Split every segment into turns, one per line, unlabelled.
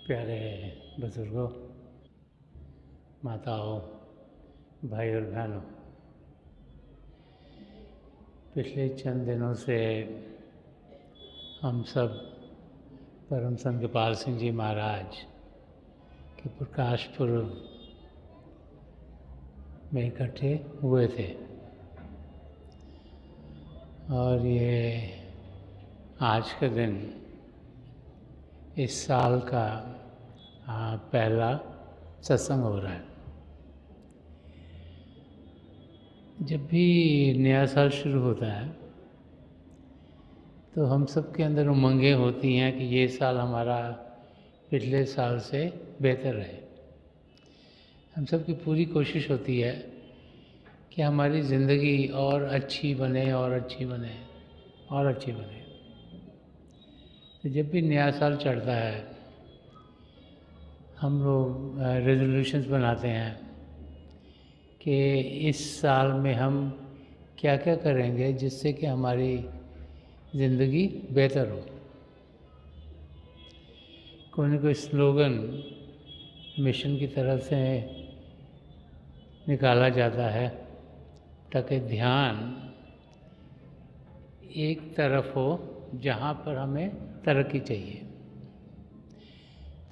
प्यारे बुजुर्गों, माताओं, भाई और बहनों, पिछले चंद दिनों से हम सब परम संत कृपाल सिंह जी महाराज के प्रकाश पुर्व में इकट्ठे हुए थे और ये आज का दिन इस साल का पहला सत्संग हो रहा है। जब भी नया साल शुरू होता है तो हम सब के अंदर उमंगें होती हैं कि ये साल हमारा पिछले साल से बेहतर रहे। हम सब की पूरी कोशिश होती है कि हमारी ज़िंदगी और अच्छी बने और अच्छी बने और अच्छी बने। तो जब भी नया साल चढ़ता है हम लोग रेजोल्यूशंस बनाते हैं कि इस साल में हम क्या क्या करेंगे जिससे कि हमारी ज़िंदगी बेहतर हो। कोई न कोई स्लोगन मिशन की तरफ से निकाला जाता है ताकि ध्यान एक तरफ हो जहाँ पर हमें तरक्की चाहिए।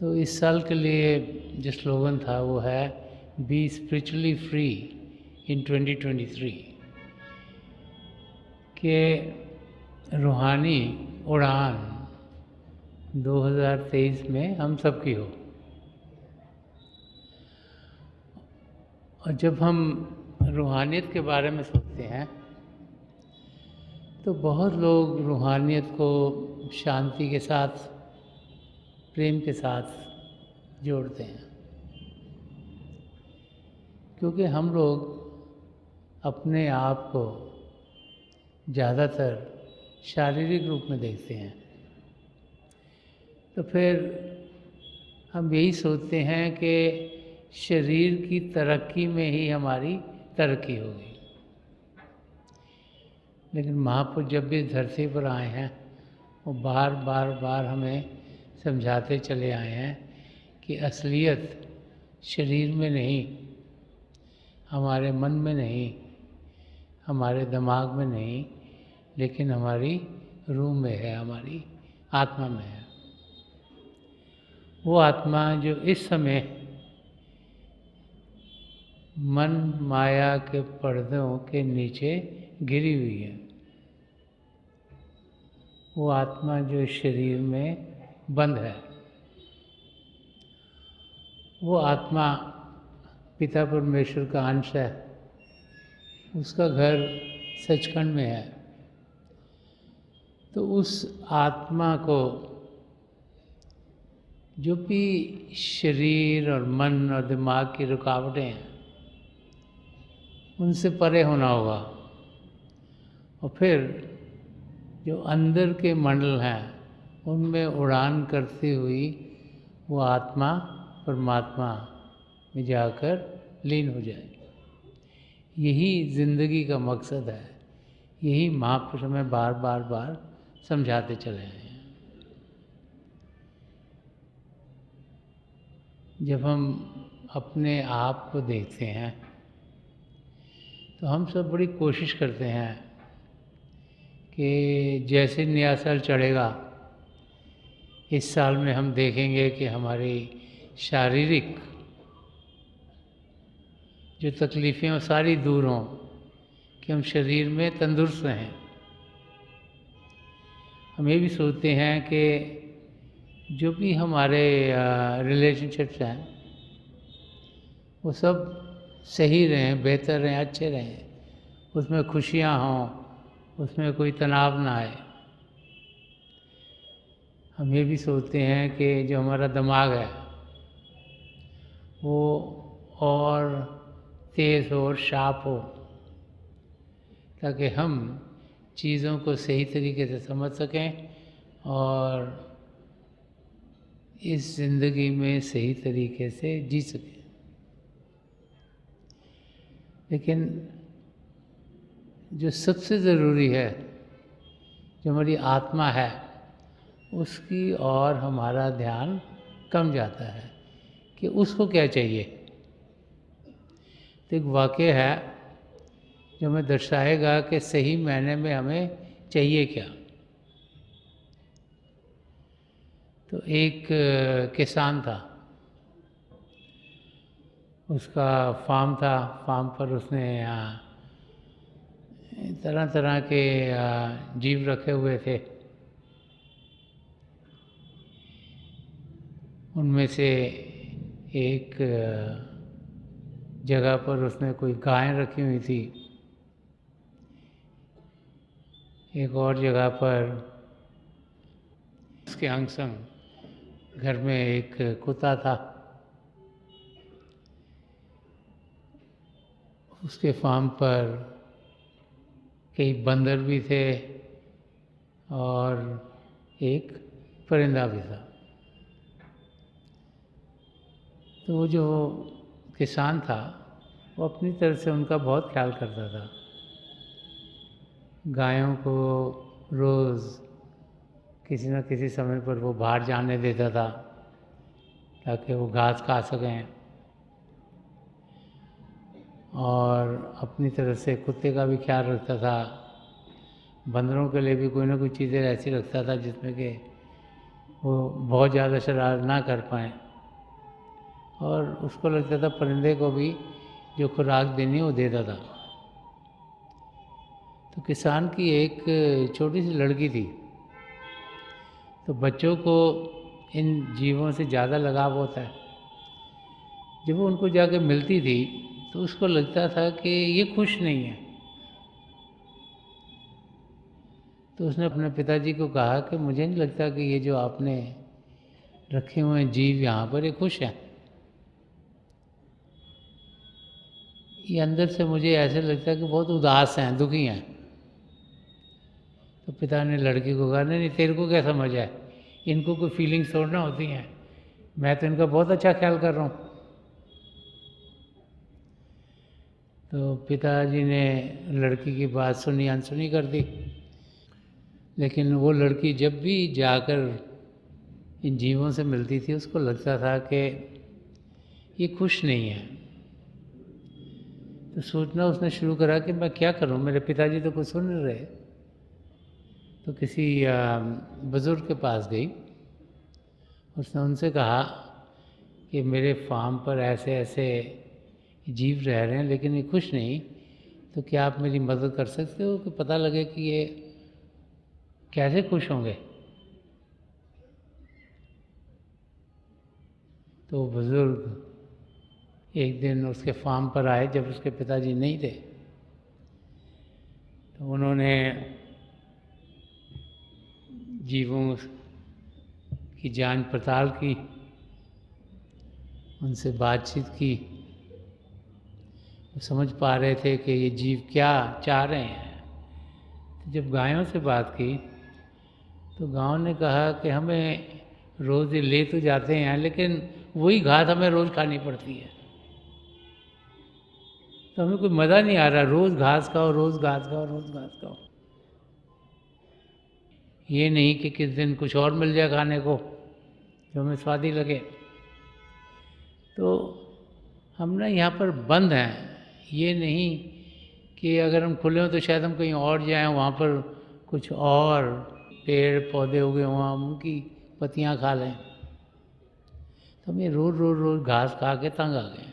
तो इस साल के लिए जो स्लोगन था वो है बी स्पिरिचुअली फ्री इन 2023 के रूहानी उड़ान 2023 में हम सब की हो। और जब हम रूहानियत के बारे में सोचते हैं तो बहुत लोग रूहानियत को शांति के साथ, प्रेम के साथ जोड़ते हैं, क्योंकि हम लोग अपने आप को ज़्यादातर शारीरिक रूप में देखते हैं। तो फिर हम यही सोचते हैं कि शरीर की तरक्की में ही हमारी तरक्की होगी। लेकिन महापुरुष जब भी धरती पर आए हैं वो बार बार हमें समझाते चले आए हैं कि असलियत शरीर में नहीं, हमारे मन में नहीं, हमारे दिमाग में नहीं, लेकिन हमारी रूह में है, हमारी आत्मा में है। वो आत्मा जो इस समय मन माया के पर्दों के नीचे गिरी हुई है, वो आत्मा जो शरीर में बंद है, वो आत्मा पिता परमेश्वर का अंश है, उसका घर सचखंड में है। तो उस आत्मा को जो भी शरीर और मन और दिमाग की रुकावटें हैं उनसे परे होना होगा। और फिर जो अंदर के मंडल हैं उनमें उड़ान करती हुई वो आत्मा परमात्मा में जाकर लीन हो जाए। यही ज़िंदगी का मकसद है। यही महापुरुष हमें बार समझाते चले हैं। जब हम अपने आप को देखते हैं तो हम सब बड़ी कोशिश करते हैं कि जैसे नया साल चढ़ेगा इस साल में हम देखेंगे कि हमारी शारीरिक जो तकलीफ़ें वो सारी दूर हों, कि हम शरीर में तंदुरुस्त रहें। हम ये भी सोचते हैं कि जो भी हमारे रिलेशनशिप्स हैं वो सब सही रहें, बेहतर रहें, अच्छे रहें, उसमें खुशियाँ हों, उसमें कोई तनाव ना आए। हम ये भी सोचते हैं कि जो हमारा दिमाग है वो और तेज़ हो और शार्प हो, ताकि हम चीज़ों को सही तरीके से समझ सकें और इस ज़िंदगी में सही तरीके से जी सकें। लेकिन जो सबसे ज़रूरी है, जो हमारी आत्मा है, उसकी और हमारा ध्यान कम जाता है कि उसको क्या चाहिए। तो एक वाक़या है जो हमें दर्शाएगा कि सही मायने में हमें चाहिए क्या। तो एक किसान था, उसका फार्म था। फार्म पर उसने तरह तरह के जीव रखे हुए थे। उनमें से एक जगह पर उसने कोई गाय रखी हुई थी, एक और जगह पर उसके अंग संग घर में एक कुत्ता था। उसके फार्म पर कई बंदर भी थे और एक परिंदा भी था। तो वो जो किसान था वो अपनी तरफ से उनका बहुत ख्याल करता था। गायों को रोज़ किसी न किसी समय पर वो बाहर जाने देता था ताकि वो घास खा सकें, और अपनी तरफ से कुत्ते का भी ख्याल रखता था। बंदरों के लिए भी कोई ना कोई चीज़ें ऐसी रखता था जिसमें कि वो बहुत ज़्यादा शरारत ना कर पाएँ, और उसको लगता था परिंदे को भी जो खुराक देनी वो देता था। तो किसान की एक छोटी सी लड़की थी। तो बच्चों को इन जीवों से ज़्यादा लगाव होता है। जब वो उनको जाके मिलती थी तो उसको लगता था कि ये खुश नहीं है। तो उसने अपने पिताजी को कहा कि मुझे नहीं लगता कि ये जो आपने रखे हुए हैं जीव यहाँ पर ये खुश हैं। ये अंदर से मुझे ऐसे लगता है कि बहुत उदास हैं, दुखी हैं। तो पिता ने लड़की को कहा, नहीं नहीं, तेरे को क्या समझ है, इनको कोई फीलिंग्स थोड़ा ना होती हैं, मैं तो इनका बहुत अच्छा ख्याल कर रहा हूँ। तो पिताजी ने लड़की की बात सुनी, अनसुनी कर दी। लेकिन वो लड़की जब भी जाकर इन जीवों से मिलती थी उसको लगता था कि ये खुश नहीं है। तो सोचना उसने शुरू करा कि मैं क्या करूं, मेरे पिताजी तो कुछ सुन नहीं रहे। तो किसी बुज़ुर्ग के पास गई। उसने उनसे कहा कि मेरे फार्म पर ऐसे ऐसे जीव रह रहे हैं लेकिन ये खुश नहीं, तो क्या आप मेरी मदद कर सकते हो कि पता लगे कि ये कैसे खुश होंगे। तो बुज़ुर्ग एक दिन उसके फार्म पर आए जब उसके पिताजी नहीं थे। तो उन्होंने जीवों की जांच पड़ताल की, उनसे बातचीत की। वो समझ पा रहे थे कि ये जीव क्या चाह रहे हैं। तो जब गायों से बात की तो गायों ने कहा कि हमें रोज़ ये ले तो जाते हैं लेकिन वही घास हमें रोज़ खानी पड़ती है, तो हमें कोई मज़ा नहीं आ रहा, रोज़ घास खाओ, रोज़ घास खाओ, रोज़ घास खाओ। ये नहीं कि किस दिन कुछ और मिल जाए खाने को जो हमें स्वादी लगे। तो हम ना यहाँ पर बंद हैं, ये नहीं कि अगर हम खुले हों तो शायद हम कहीं और जाएं, वहाँ पर कुछ और पेड़ पौधे उगे हों, हम उनकी पत्तियाँ खा लें। तो हम ये रोज़ रोज़ रोज़ घास खा के तंग आ गए।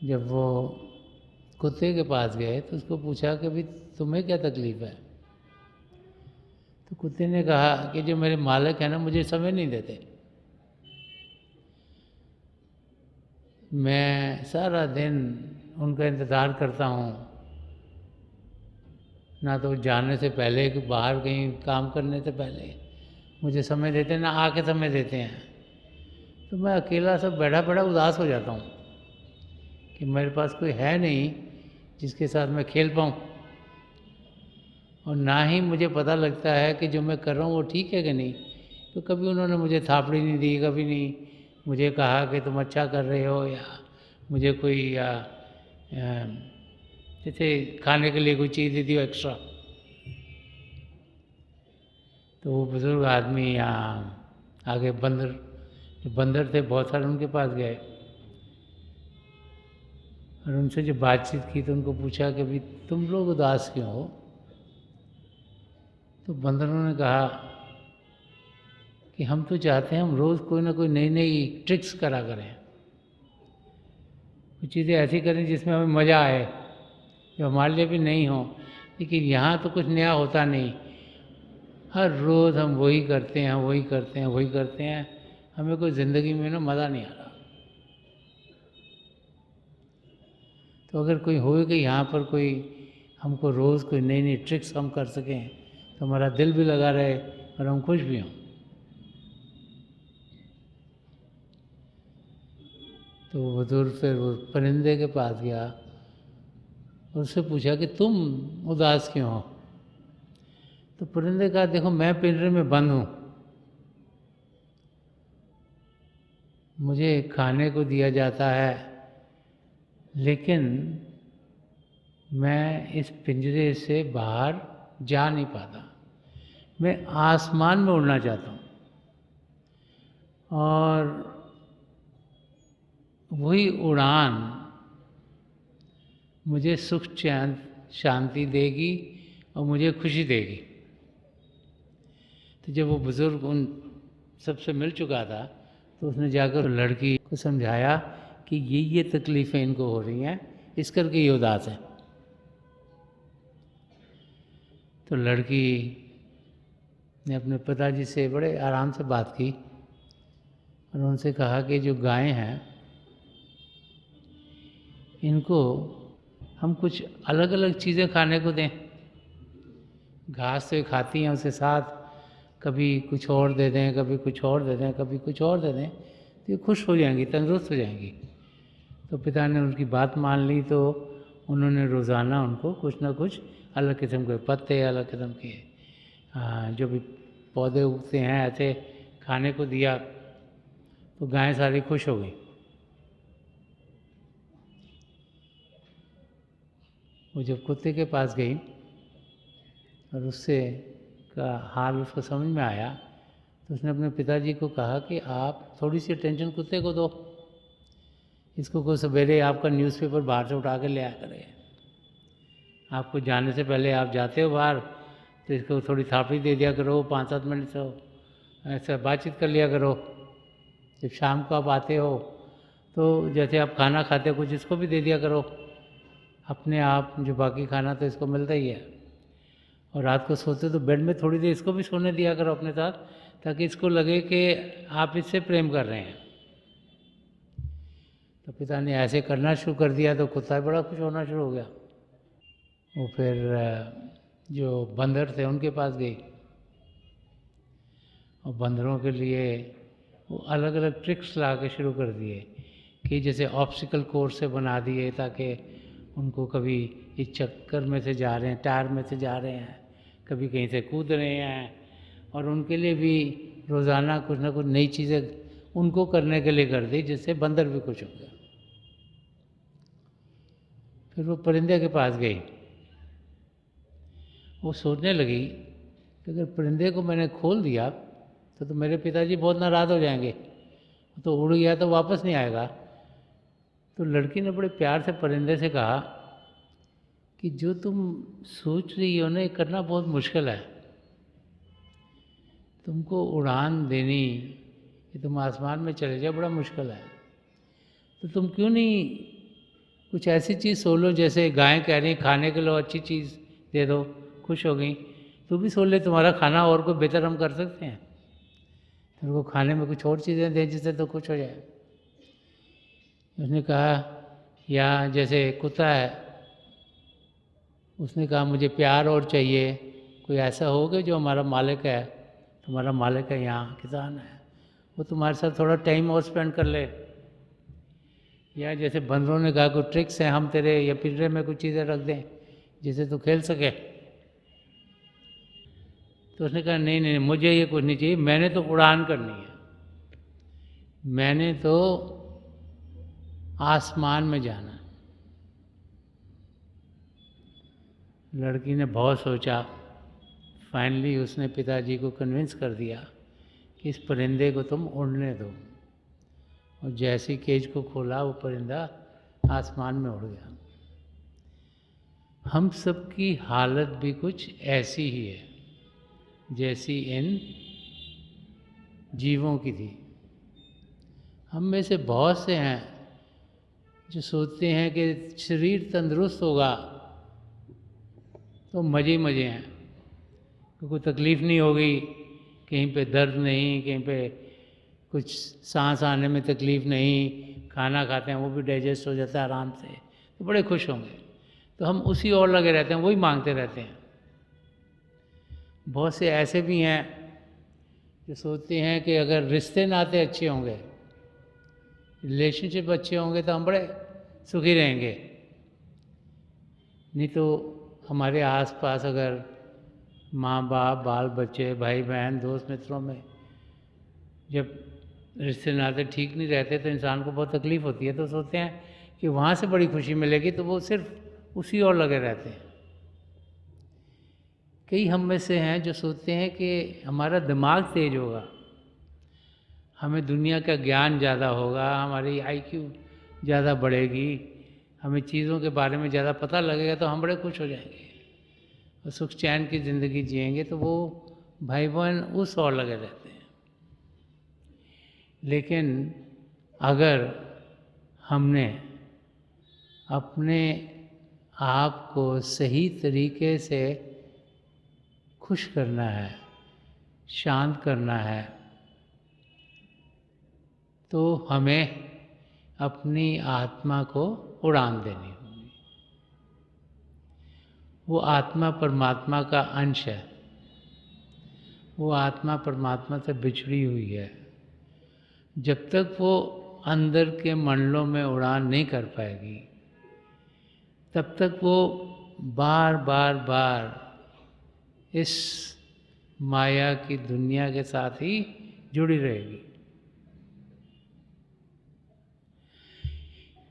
जब वो कुत्ते के पास गए तो उसको पूछा कि भाई तुम्हें क्या तकलीफ़ है। तो कुत्ते ने कहा कि जो मेरे मालिक हैं ना मुझे समय नहीं देते। मैं सारा दिन उनका इंतज़ार करता हूँ, ना तो जाने से पहले कि बाहर कहीं काम करने से पहले मुझे समय देते हैं, ना आके समय देते हैं। तो मैं अकेला सब बैठा बैठा उदास हो जाता हूँ कि मेरे पास कोई है नहीं जिसके साथ मैं खेल पाऊँ, और ना ही मुझे पता लगता है कि जो मैं कर रहा हूँ वो ठीक है कि नहीं। तो कभी उन्होंने मुझे थापड़ी नहीं दी, कभी नहीं मुझे कहा कि तुम अच्छा कर रहे हो, या मुझे कोई जैसे खाने के लिए कोई चीज़ दे दी हो एक्स्ट्रा। तो वो बुज़ुर्ग आदमी यहाँ आगे जो बंदर थे बहुत सारे उनके पास गए और उनसे जो बातचीत की तो उनको पूछा कि भाई तुम लोग उदास क्यों हो? तो बंदरों ने कहा कि हम तो चाहते हैं हम रोज़ कोई ना कोई नई नई ट्रिक्स करा करें, कुछ चीज़ें ऐसी करें जिसमें हमें मज़ा आए, जो हमारे लिए भी नहीं हो। लेकिन यहाँ तो कुछ नया होता नहीं, हर रोज़ हम वही करते हैं वही करते हैं वही करते हैं, हमें कोई ज़िंदगी में ना मज़ा नहीं आ रहा। तो अगर कोई हो कि यहाँ पर कोई हमको रोज़ कोई नई नई ट्रिक्स हम कर सकें तो हमारा दिल भी लगा रहे और हम खुश भी हों। तो वो बुजुर्ग फिर वो परिंदे के पास गया और उससे पूछा कि तुम उदास क्यों हो? तो परिंदे कहा देखो मैं पिंजरे में बंद हूँ, मुझे खाने को दिया जाता है लेकिन मैं इस पिंजरे से बाहर जा नहीं पाता, मैं आसमान में उड़ना चाहता हूँ और वही उड़ान मुझे सुख चैन शांति देगी और मुझे खुशी देगी। तो जब वो बुज़ुर्ग उन सबसे मिल चुका था तो उसने जाकर लड़की को समझाया कि ये तकलीफ़ें इनको हो रही हैं, इस करके ये उदास है। तो लड़की ने अपने पिताजी से बड़े आराम से बात की और उनसे कहा कि जो गायें हैं इनको हम कुछ अलग अलग चीज़ें खाने को दें, घास तो ये खाती हैं, उसके साथ कभी कुछ और दे दें, कभी कुछ और दे दें, कभी कुछ और दे दें, तो ये खुश हो जाएंगी, तंदुरुस्त हो जाएंगी। तो पिता ने उनकी बात मान ली, तो उन्होंने रोज़ाना उनको कुछ ना कुछ अलग किस्म के पत्ते, अलग किस्म के जो भी पौधे उगते हैं ऐसे खाने को दिया, तो गायें सारी खुश हो गई। वो जब कुत्ते के पास गई और उससे का हाल उसको समझ में आया तो उसने अपने पिताजी को कहा कि आप थोड़ी सी अटेंशन कुत्ते को दो, इसको को सवेरे आपका न्यूज़पेपर बाहर से उठा के ले आया करे, आपको जाने से पहले आप जाते हो बाहर तो इसको थोड़ी थापड़ी दे दिया करो, 5-7 मिनट से ऐसा बातचीत कर लिया करो। जब शाम को आप आते हो तो जैसे आप खाना खाते हो कुछ इसको भी दे दिया करो, अपने आप जो बाकी खाना तो इसको मिलता ही है। और रात को सोते तो बेड में थोड़ी देर इसको भी सोने दिया करो अपने साथ, ताकि इसको लगे कि आप इससे प्रेम कर रहे हैं। तो पिता ने ऐसे करना शुरू कर दिया तो कुत्ता बड़ा खुश होना शुरू हो गया। वो फिर जो बंदर थे उनके पास गई और बंदरों के लिए वो अलग अलग ट्रिक्स ला के शुरू कर दिए कि जैसे ऑब्स्टिकल कोर्स से बना दिए ताकि उनको कभी इस चक्कर में से जा रहे हैं, टायर में से जा रहे हैं, कभी कहीं से कूद रहे हैं, और उनके लिए भी रोज़ाना कुछ ना कुछ नई चीज़ें उनको करने के लिए कर दी जिससे बंदर भी खुश हो गया। फिर वो परिंदे के पास गई, वो सोचने लगी कि अगर परिंदे को मैंने खोल दिया तो मेरे पिताजी बहुत नाराज़ हो जाएंगे, तो उड़ गया तो वापस नहीं आएगा। तो लड़की ने बड़े प्यार से परिंदे से कहा कि जो तुम सोच रही हो ना ये करना बहुत मुश्किल है, तुमको उड़ान देनी कि तुम आसमान में चले जाओ बड़ा मुश्किल है, तो तुम क्यों नहीं कुछ ऐसी चीज़ सोच लो, जैसे गाय कह रही खाने के लिए अच्छी चीज़ दे दो, खुश हो गई, तू भी सोच ले तुम्हारा खाना और कोई बेहतर हम कर सकते हैं, तेरे को खाने में कुछ और चीज़ें दें जिससे तो खुश हो जाए। उसने कहा या जैसे कुत्ता है, उसने कहा मुझे प्यार और चाहिए, कोई ऐसा होगा जो हमारा मालिक है, तुम्हारा मालिक है यहाँ किसान है, वो तुम्हारे साथ थोड़ा टाइम और स्पेंड कर ले। या जैसे बंदरों ने कहा कोई ट्रिक्स है, हम तेरे या पिंजरे में कुछ चीज़ें रख दें जिससे तू खेल सके। तो उसने कहा नहीं नहीं मुझे ये कुछ नहीं चाहिए, मैंने तो उड़ान करनी है, मैंने तो आसमान में जाना। लड़की ने बहुत सोचा, फाइनली उसने पिताजी को कन्विंस कर दिया कि इस परिंदे को तुम उड़ने दो, और जैसी केज को खोला वो परिंदा आसमान में उड़ गया। हम सब की हालत भी कुछ ऐसी ही है जैसी इन जीवों की थी। हम में से बहुत से हैं जो सोचते हैं कि शरीर तंदुरुस्त होगा तो मज़े ही मज़े हैं, कोई तकलीफ़ नहीं होगी, कहीं पे दर्द नहीं, कहीं पे कुछ सांस आने में तकलीफ़ नहीं, खाना खाते हैं वो भी डाइजेस्ट हो जाता है आराम से, तो बड़े खुश होंगे। तो हम उसी और लगे रहते हैं, वही मांगते रहते हैं। बहुत से ऐसे भी हैं जो सोचते हैं कि अगर रिश्ते नाते अच्छे होंगे, रिलेशनशिप अच्छे होंगे तो हम बड़े सुखी रहेंगे। नहीं तो हमारे आसपास अगर माँ बाप, बाल बच्चे, भाई बहन, दोस्त मित्रों में जब रिश्ते नाते ठीक नहीं रहते तो इंसान को बहुत तकलीफ़ होती है। तो सोचते हैं कि वहाँ से बड़ी खुशी मिलेगी, तो वो सिर्फ उसी और लगे रहते हैं। कई हम में से हैं जो सोचते हैं कि हमारा दिमाग तेज होगा, हमें दुनिया का ज्ञान ज़्यादा होगा, हमारी IQ ज़्यादा बढ़ेगी, हमें चीज़ों के बारे में ज़्यादा पता लगेगा, तो हम बड़े खुश हो जाएंगे और सुख चैन की ज़िंदगी जिएंगे। तो वो भाई बहन उस और लगे रहते हैं। लेकिन अगर हमने अपने आप को सही तरीके से खुश करना है, शांत करना है, तो हमें अपनी आत्मा को उड़ान देनी होगी। वो आत्मा परमात्मा का अंश है, वो आत्मा परमात्मा से बिछड़ी हुई है। जब तक वो अंदर के मंडलों में उड़ान नहीं कर पाएगी, तब तक वो बार बार बार इस माया की दुनिया के साथ ही जुड़ी रहेगी।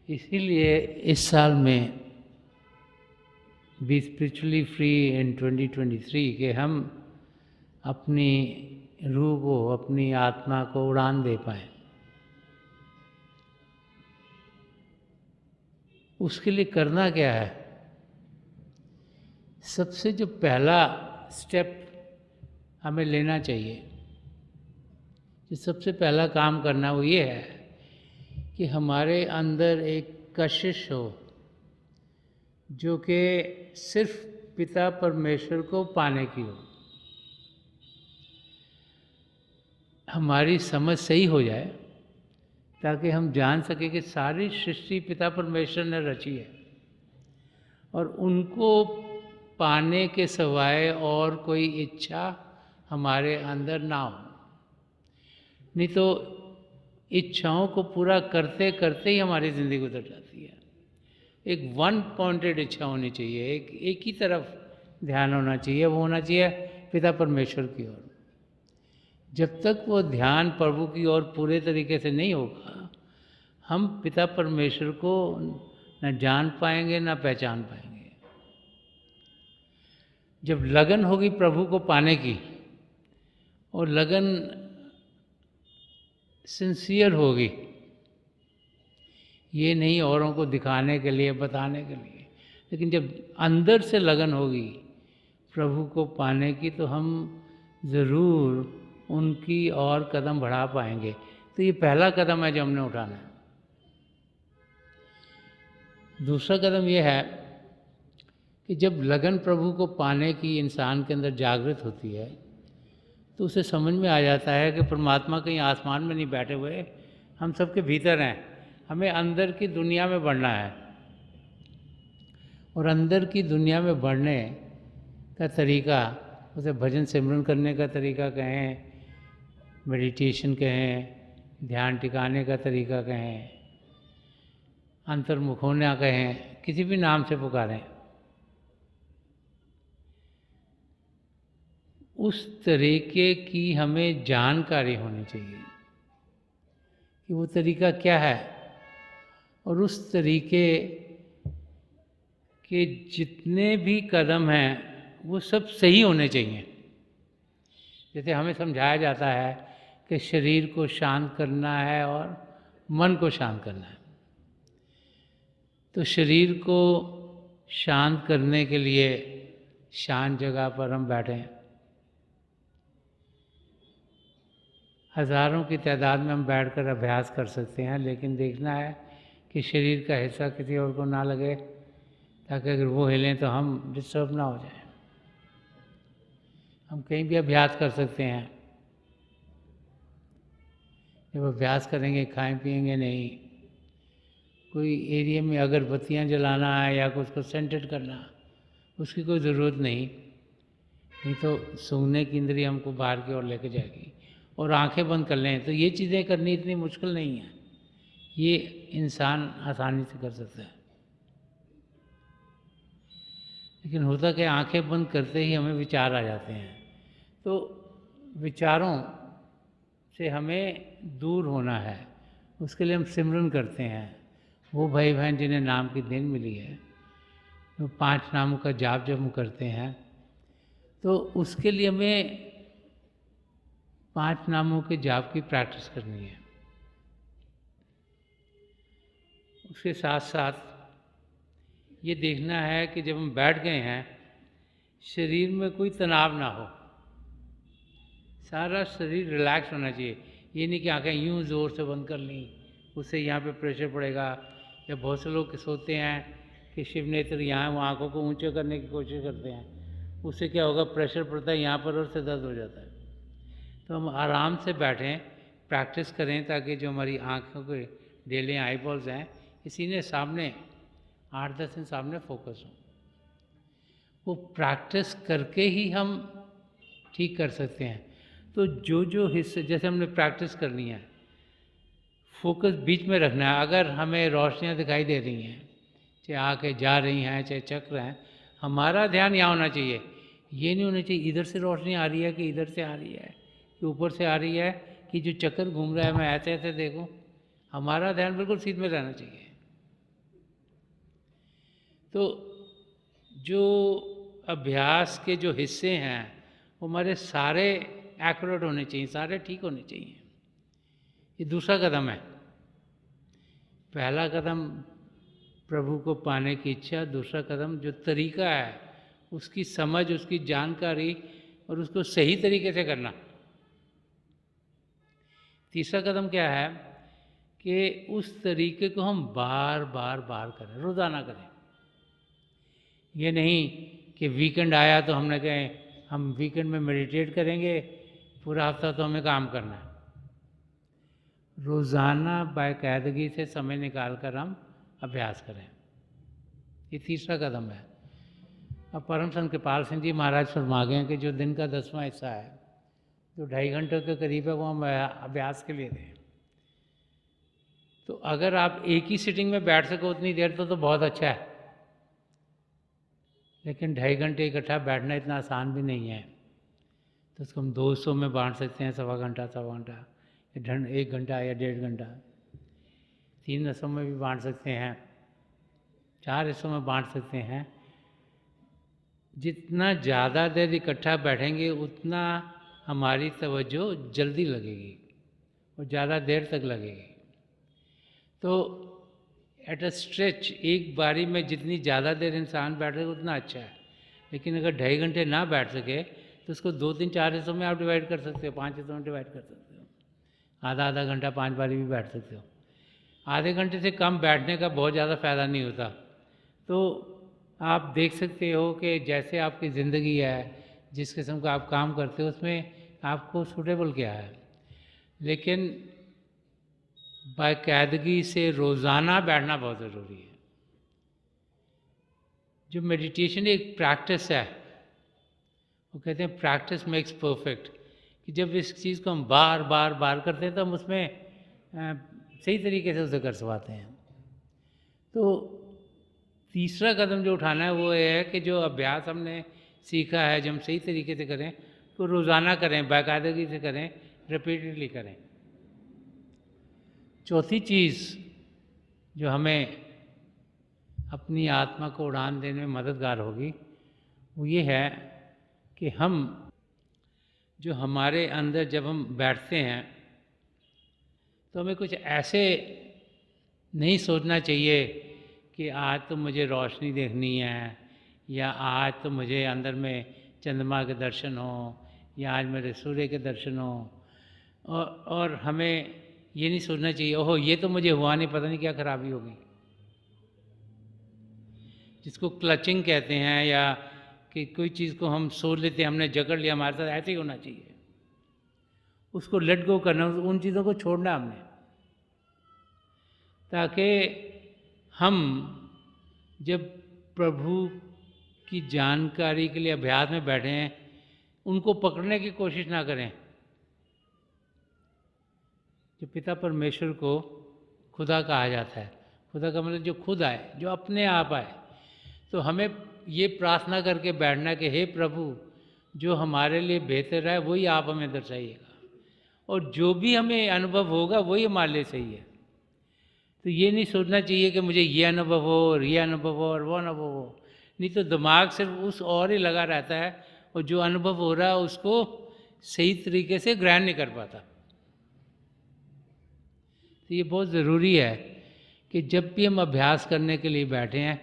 इसीलिए इस साल में बी स्पिरिचुअली फ्री इन 2023 के हम अपनी रूह को, अपनी आत्मा को उड़ान दे पाएँ। उसके लिए करना क्या है? सबसे जो पहला स्टेप हमें लेना चाहिए, जो सबसे पहला काम करना वो ये है कि हमारे अंदर एक कशिश हो जो कि सिर्फ पिता परमेश्वर को पाने की हो। हमारी समझ सही हो जाए ताकि हम जान सकें कि सारी सृष्टि पिता परमेश्वर ने रची है और उनको पाने के सिवाय और कोई इच्छा हमारे अंदर ना हो। नहीं तो इच्छाओं को पूरा करते करते ही हमारी ज़िंदगी गुजर जाती है। एक वन पॉइंटेड इच्छा होनी चाहिए, एक ही तरफ ध्यान होना चाहिए, वो होना चाहिए पिता परमेश्वर की ओर। जब तक वो ध्यान प्रभु की ओर पूरे तरीके से नहीं होगा, हम पिता परमेश्वर को न जान पाएंगे न पहचान पाएंगे। जब लगन होगी प्रभु को पाने की और लगन सिंसियर होगी, ये नहीं औरों को दिखाने के लिए, बताने के लिए, लेकिन जब अंदर से लगन होगी प्रभु को पाने की, तो हम ज़रूर उनकी और कदम बढ़ा पाएंगे। तो ये पहला कदम है जो हमने उठाना है। दूसरा कदम ये है कि जब लगन प्रभु को पाने की इंसान के अंदर जागृत होती है, तो उसे समझ में आ जाता है कि परमात्मा कहीं आसमान में नहीं बैठे हुए, हम सबके भीतर हैं। हमें अंदर की दुनिया में बढ़ना है, और अंदर की दुनिया में बढ़ने का तरीका, उसे भजन सिमरन करने का तरीका कहें, मेडिटेशन कहें, ध्यान टिकाने का तरीका कहें, अंतर्मुख होना कहें, किसी भी नाम से पुकारें, उस तरीके की हमें जानकारी होनी चाहिए कि वो तरीका क्या है, और उस तरीके के जितने भी कदम हैं वो सब सही होने चाहिए। जैसे हमें समझाया जाता है कि शरीर को शांत करना है और मन को शांत करना है। तो शरीर को शांत करने के लिए शांत जगह पर हम बैठें। हज़ारों की तादाद में हम बैठकर अभ्यास कर सकते हैं, लेकिन देखना है कि शरीर का हिस्सा किसी और को ना लगे, ताकि अगर वो हिलें तो हम डिस्टर्ब ना हो जाए। हम कहीं भी अभ्यास कर सकते हैं। जब अभ्यास करेंगे खाएं पिएंगे नहीं। कोई एरिया में अगरबत्तियाँ जलाना है या कुछ को सेंटेड करना, उसकी कोई ज़रूरत नहीं तो सूंघने की इंद्रिय हमको बाहर की ओर लेके जाएगी। और आंखें बंद कर लें, तो ये चीज़ें करनी इतनी मुश्किल नहीं है, ये इंसान आसानी से कर सकता है। लेकिन होता कि आंखें बंद करते ही हमें विचार आ जाते हैं, तो विचारों से हमें दूर होना है। उसके लिए हम सिमरन करते हैं। वो भाई बहन जिन्हें नाम की देन मिली है, तो 5 नामों का जाप जब हम करते हैं, तो उसके लिए हमें 5 नामों के जाप की प्रैक्टिस करनी है। उसके साथ साथ ये देखना है कि जब हम बैठ गए हैं, शरीर में कोई तनाव ना हो, सारा शरीर रिलैक्स होना चाहिए। ये नहीं कि आंखें यूं ज़ोर से बंद कर लीं, उससे यहाँ पे प्रेशर पड़ेगा। या बहुत से लोग सोचते हैं कि शिव नेत्र यहाँ वो आँखों को ऊंचे करने की कोशिश करते हैं, उससे क्या होगा, प्रेशर पड़ता है यहाँ पर और से दर्द हो जाता है। तो हम आराम से बैठें, प्रैक्टिस करें, ताकि जो हमारी आँखों के डेले आई बॉल्स हैं, इसी ने सामने 8-10 दिन सामने फोकस हो। वो प्रैक्टिस करके ही हम ठीक कर सकते हैं। तो जो हिस्से, जैसे हमने प्रैक्टिस करनी है, फोकस बीच में रखना है। अगर हमें रोशनियाँ दिखाई दे रही हैं, चाहे आके जा रही हैं, चाहे चक्र हैं, हमारा ध्यान यहाँ होना चाहिए। ये नहीं होना चाहिए इधर से रोशनी आ रही है कि इधर से आ रही है कि ऊपर से आ रही है कि जो चक्कर घूम रहा है मैं ऐसे ऐसे देखूं। हमारा ध्यान बिल्कुल सीध में रहना चाहिए। तो जो अभ्यास के जो हिस्से हैं, वो हमारे सारे एक्यूरेट होने चाहिए, सारे ठीक होने चाहिए। ये दूसरा कदम है। पहला कदम प्रभु को पाने की इच्छा, दूसरा कदम जो तरीका है उसकी समझ, उसकी जानकारी और उसको सही तरीके से करना। तीसरा कदम क्या है कि उस तरीके को हम बार बार करें, रोज़ाना करें। ये नहीं कि वीकेंड आया तो हमने कहे हम वीकेंड में मेडिटेट करेंगे, पूरा हफ्ता तो हमें काम करना है। रोज़ाना बाकायदगी से समय निकाल कर हम अभ्यास करें। ये तीसरा कदम है। अब परम संत कृपाल सिंह जी महाराज फरमा गए कि जो दिन का 10वां हिस्सा है, जो 2.5 घंटे के करीब है, वो हम अभ्यास के लिए दें। तो अगर आप एक ही सिटिंग में बैठ सको उतनी देर तो बहुत अच्छा है, लेकिन 2.5 घंटे इकट्ठा बैठना इतना आसान भी नहीं है। तो उसको हम 2 हिस्सों में बांट सकते हैं, सवा घंटा 1 घंटा या 1.5 घंटा। 3 हिस्सों में भी बांट सकते हैं, 4 हिस्सों में बांट सकते हैं। जितना ज़्यादा देर इकट्ठा बैठेंगे उतना हमारी तवज्जो जल्दी लगेगी और ज़्यादा देर तक लगेगी। तो एट अ स्ट्रेच एक बारी में जितनी ज़्यादा देर इंसान बैठे उतना अच्छा है। लेकिन अगर 2.5 घंटे ना बैठ सके तो उसको 2, 3, 4 हिस्सों में आप डिवाइड कर सकते हो, 5 हिस्सों में डिवाइड कर सकते हो। आधा घंटा 5 बारी भी बैठ सकते हो। आधे घंटे से कम बैठने का बहुत ज़्यादा फ़ायदा नहीं होता। तो आप देख सकते हो कि जैसे आपकी ज़िंदगी है, जिस किस्म का आप काम करते हो, उसमें आपको सूटेबल क्या है। लेकिन बाकायदगी से रोज़ाना बैठना बहुत ज़रूरी है। जो मेडिटेशन एक प्रैक्टिस है, वो कहते हैं प्रैक्टिस मेक्स परफेक्ट, कि जब इस चीज़ को हम बार बार करते हैं तो हम उसमें सही तरीके से उसे कर पाते हैं। तो तीसरा कदम जो उठाना है वो ये है कि जो अभ्यास हमने सीखा है, जब हम सही तरीके से करें तो रोज़ाना करें, बाकायदगी से करें, रिपीटेडली करें। चौथी चीज़ जो हमें अपनी आत्मा को उड़ान देने में मददगार होगी, वो ये है कि हम जो हमारे अंदर जब हम बैठते हैं तो हमें कुछ ऐसे नहीं सोचना चाहिए कि आज तो मुझे रोशनी देखनी है, या आज तो मुझे अंदर में चंद्रमा के दर्शन हो, या आज मेरे सूर्य के दर्शन हो। और हमें ये नहीं सोचना चाहिए ओहो ये तो मुझे हुआ नहीं, पता नहीं क्या खराबी होगी, जिसको क्लचिंग कहते हैं, या कि कोई चीज़ को हम सोच लेते हैं हमने जकड़ लिया, हमारे साथ ऐसे ही होना चाहिए, उसको लेट गो करना, उन चीज़ों को छोड़ना हमने, ताकि हम जब प्रभु की जानकारी के लिए अभ्यास में बैठे हैं उनको पकड़ने की कोशिश ना करें। जो पिता परमेश्वर को खुदा कहा जाता है, खुदा का मतलब जो खुद आए, जो अपने आप आए, तो हमें ये प्रार्थना करके बैठना कि हे प्रभु जो हमारे लिए बेहतर है वही आप हमें दर्शाइएगा, और जो भी हमें अनुभव होगा वही हमारे लिए सही है। तो ये नहीं सोचना चाहिए कि मुझे ये अनुभव हो और ये अनुभव हो और वो अनुभव हो, नहीं तो दिमाग सिर्फ उस और ही लगा रहता है और जो अनुभव हो रहा है उसको सही तरीके से ग्रहण नहीं कर पाता। तो ये बहुत ज़रूरी है कि जब भी हम अभ्यास करने के लिए बैठे हैं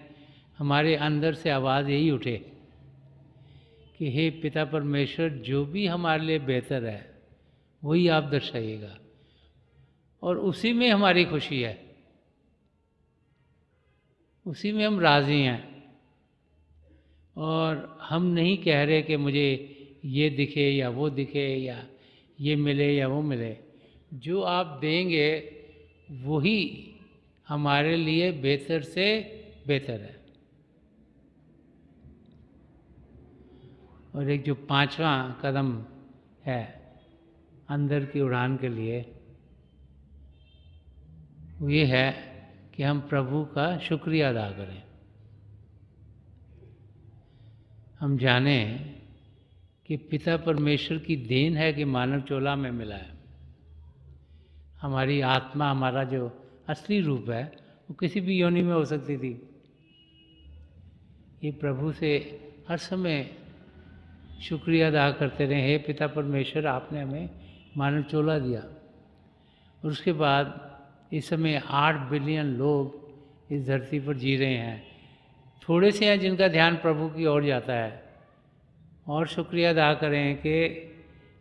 हमारे अंदर से आवाज़ यही उठे कि हे पिता परमेश्वर जो भी हमारे लिए बेहतर है वही आप दर्शाइएगा, और उसी में हमारी खुशी है, उसी में हम राज़ी हैं। और हम नहीं कह रहे कि मुझे ये दिखे या वो दिखे, या ये मिले या वो मिले, जो आप देंगे वही हमारे लिए बेहतर से बेहतर है। और एक जो 5वां कदम है अंदर की उड़ान के लिए, वो ये है कि हम प्रभु का शुक्रिया अदा करें। हम जानें कि पिता परमेश्वर की देन है कि मानव चोला में मिला है। हमारी आत्मा, हमारा जो असली रूप है वो किसी भी योनि में हो सकती थी। ये प्रभु से हर समय शुक्रिया अदा करते रहे, हे पिता परमेश्वर आपने हमें मानव चोला दिया। और उसके बाद इस समय 8 बिलियन लोग इस धरती पर जी रहे हैं, थोड़े से हैं जिनका ध्यान प्रभु की ओर जाता है। और शुक्रिया अदा करें कि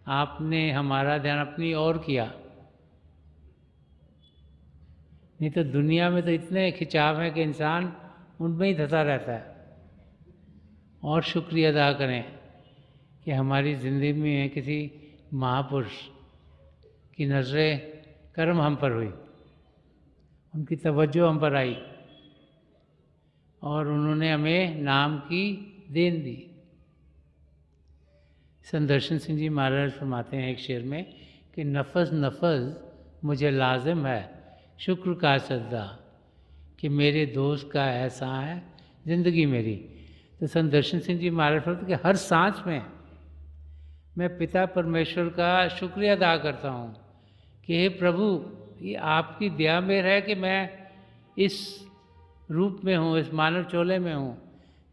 आपने हमारा ध्यान अपनी ओर किया, नहीं तो दुनिया में तो इतने खिंचाव हैं कि इंसान उनमें ही धंसा रहता है। और शुक्रिया अदा करें कि हमारी ज़िंदगी में किसी महापुरुष की नज़रे करम हम पर हुई, उनकी तवज्जो हम पर आई और उन्होंने हमें नाम की देन दी। संदर्शन सिंह जी महाराज फरमाते हैं एक शेर में कि नफस नफस मुझे लाजिम है शुक्र का सजदा, कि मेरे दोस्त का ऐसा है ज़िंदगी मेरी। तो संदर्शन सिंह जी महाराज फरमाते कि हर सांस में मैं पिता परमेश्वर का शुक्रिया अदा करता हूँ कि हे प्रभु ये आपकी दया मेर है कि मैं इस रूप में हूँ, इस मानव चोले में हूँ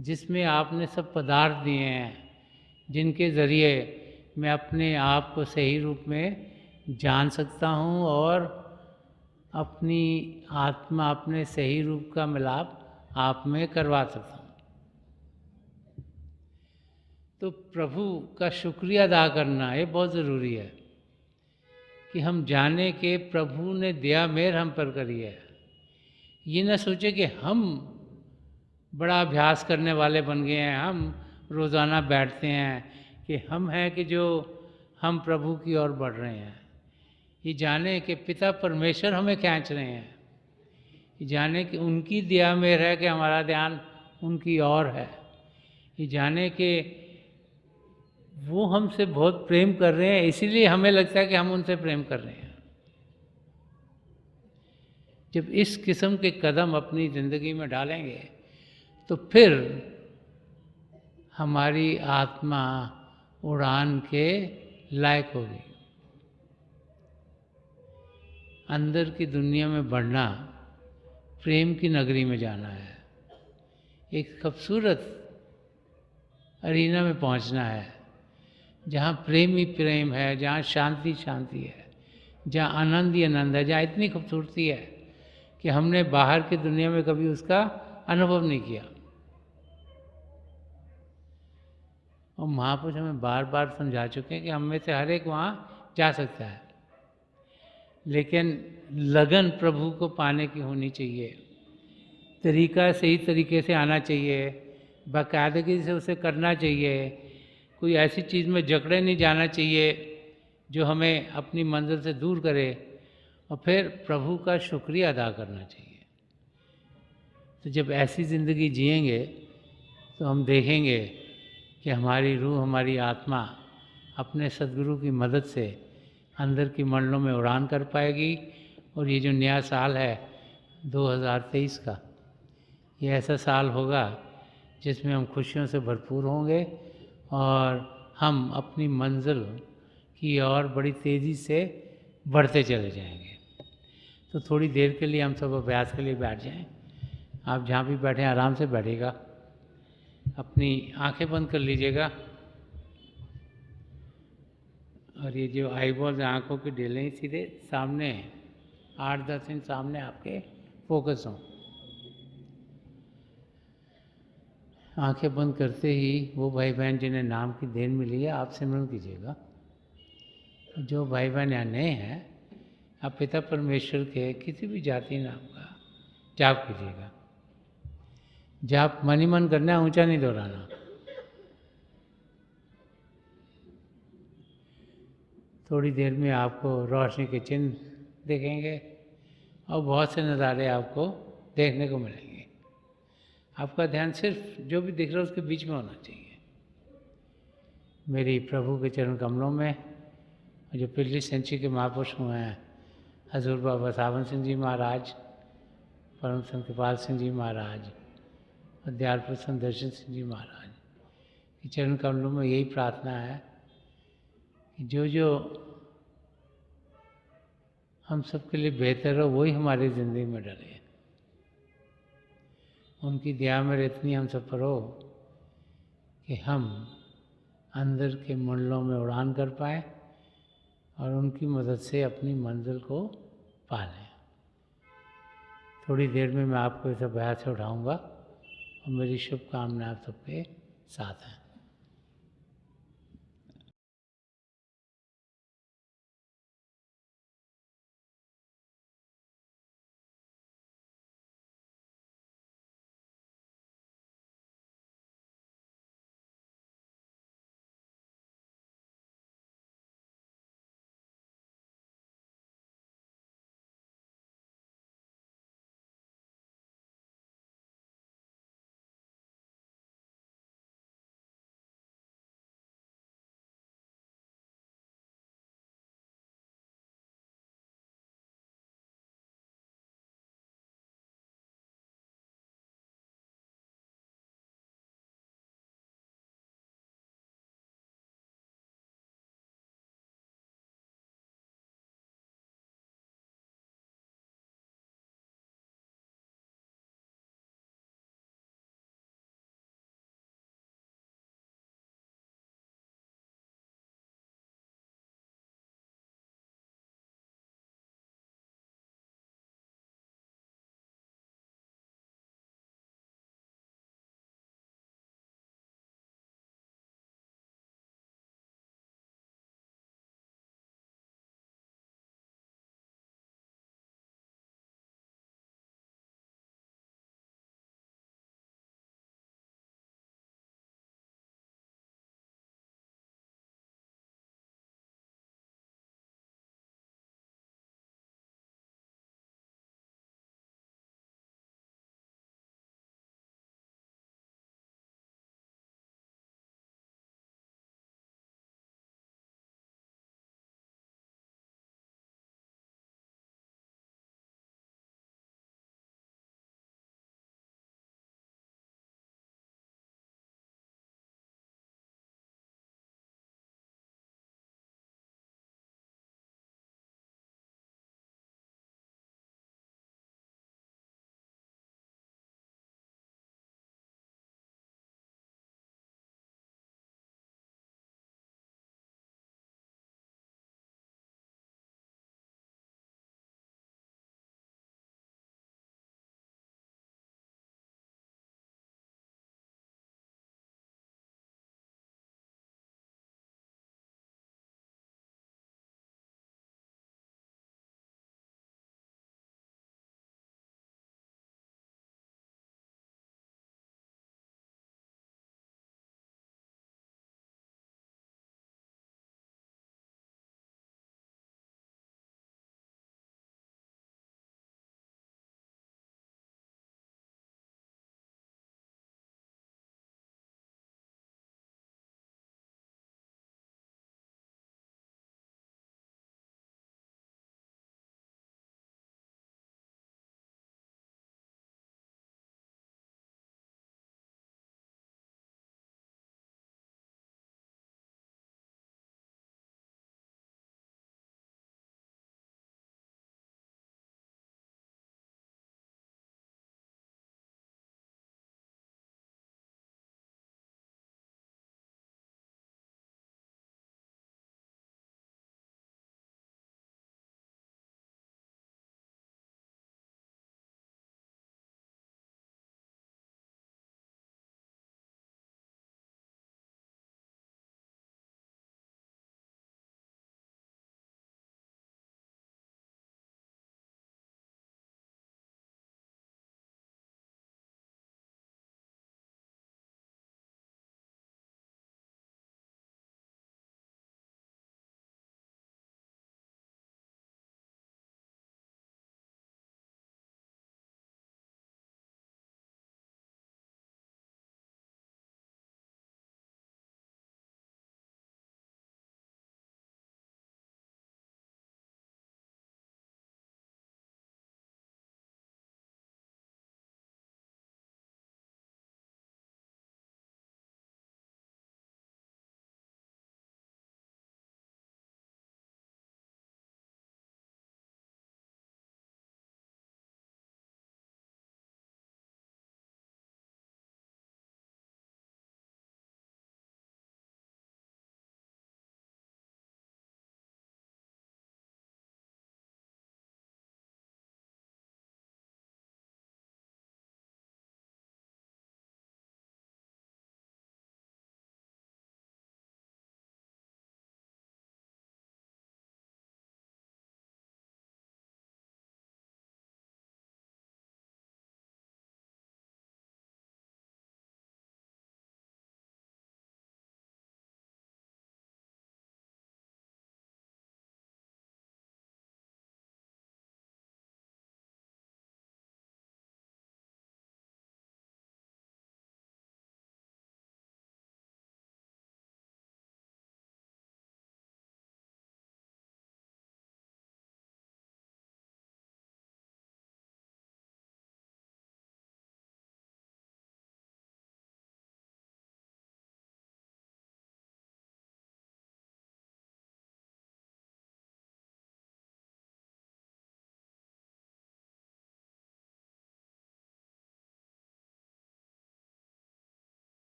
जिसमें आपने सब पदार्थ दिए हैं, जिनके ज़रिए मैं अपने आप को सही रूप में जान सकता हूँ और अपनी आत्मा अपने सही रूप का मिलाप आप में करवा सकता हूँ। तो प्रभु का शुक्रिया अदा करना ये बहुत ज़रूरी है कि हम जाने कि प्रभु ने दया मेहर हम पर करी है। ये ना सोचे कि हम बड़ा अभ्यास करने वाले बन गए हैं, हम रोज़ाना बैठते हैं कि हम हैं कि जो हम प्रभु की ओर बढ़ रहे हैं। ये जाने कि पिता परमेश्वर हमें खींच रहे हैं, ये जाने कि उनकी दया मेहर है कि हमारा ध्यान उनकी ओर है, ये जाने कि वो हमसे बहुत प्रेम कर रहे हैं, इसीलिए हमें लगता है कि हम उनसे प्रेम कर रहे हैं। जब इस किस्म के कदम अपनी ज़िंदगी में डालेंगे तो फिर हमारी आत्मा उड़ान के लायक होगी। अंदर की दुनिया में बढ़ना, प्रेम की नगरी में जाना है, एक खूबसूरत अरीना में पहुंचना है जहाँ प्रेम ही प्रेम है, जहाँ शांति शांति है, जहाँ आनंद ही आनंद है, जहाँ इतनी खूबसूरती है कि हमने बाहर की दुनिया में कभी उसका अनुभव नहीं किया। और महापुरुष हमें बार बार समझा चुके हैं कि हम में से हर एक वहाँ जा सकता है, लेकिन लगन प्रभु को पाने की होनी चाहिए, तरीका सही तरीके से आना चाहिए, बाकायदगी से उसे करना चाहिए, कोई ऐसी चीज़ में जकड़े नहीं जाना चाहिए जो हमें अपनी मंजिल से दूर करे, और फिर प्रभु का शुक्रिया अदा करना चाहिए। तो जब ऐसी ज़िंदगी जिएंगे तो हम देखेंगे कि हमारी रूह, हमारी आत्मा अपने सद्गुरु की मदद से अंदर की मंडलों में उड़ान कर पाएगी। और ये जो नया साल है 2023 का, ये ऐसा साल होगा जिसमें हम खुशियों से भरपूर होंगे और हम अपनी मंजिल की ओर बड़ी तेज़ी से बढ़ते चले जाएंगे। तो थोड़ी देर के लिए हम सब अभ्यास के लिए बैठ जाएं। आप जहाँ भी बैठे आराम से बैठिएगा, अपनी आंखें बंद कर लीजिएगा, और ये जो आईबॉल्स आँखों की डेलें सीधे सामने 8-10 इंच सामने आपके फोकस हों। आंखें बंद करते ही वो भाई बहन जिन्हें नाम की देन मिली है, आप सिमरन कीजिएगा। जो भाई बहन यहाँ नए हैं, आप पिता परमेश्वर के किसी भी जाति नाम का जाप कीजिएगा। जाप मन ही मन करना है, ऊंचा नहीं दोहराना। थोड़ी देर में आपको रोशनी के चिन्ह दिखेंगे और बहुत से नज़ारे आपको देखने को मिलेंगे। आपका ध्यान सिर्फ जो भी दिख रहा है उसके बीच में होना चाहिए, मेरी प्रभु के चरण कमलों में। जो पिछली सेंचुरी के महापुरुष हुए हैं, हजूर बाबा सावन सिंह जी महाराज, परम संत कृपाल सिंह जी महाराज और दयाल प्रसन्न दर्शन सिंह जी महाराज के चरण कमलों में यही प्रार्थना है कि जो जो हम सबके लिए बेहतर हो वही हमारी ज़िंदगी में डले। उनकी दया में इतनी हम सब पर हो कि हम अंदर के मंडलों में उड़ान कर पाए और उनकी मदद से अपनी मंजिल को पा लें। थोड़ी देर में मैं आपको इस अभ्यास से उठाऊँगा और मेरी शुभकामनाएं आप सबके साथ हैं।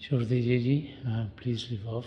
छोड़ दीजिए जी, हाँ प्लीज़ लिव ऑफ।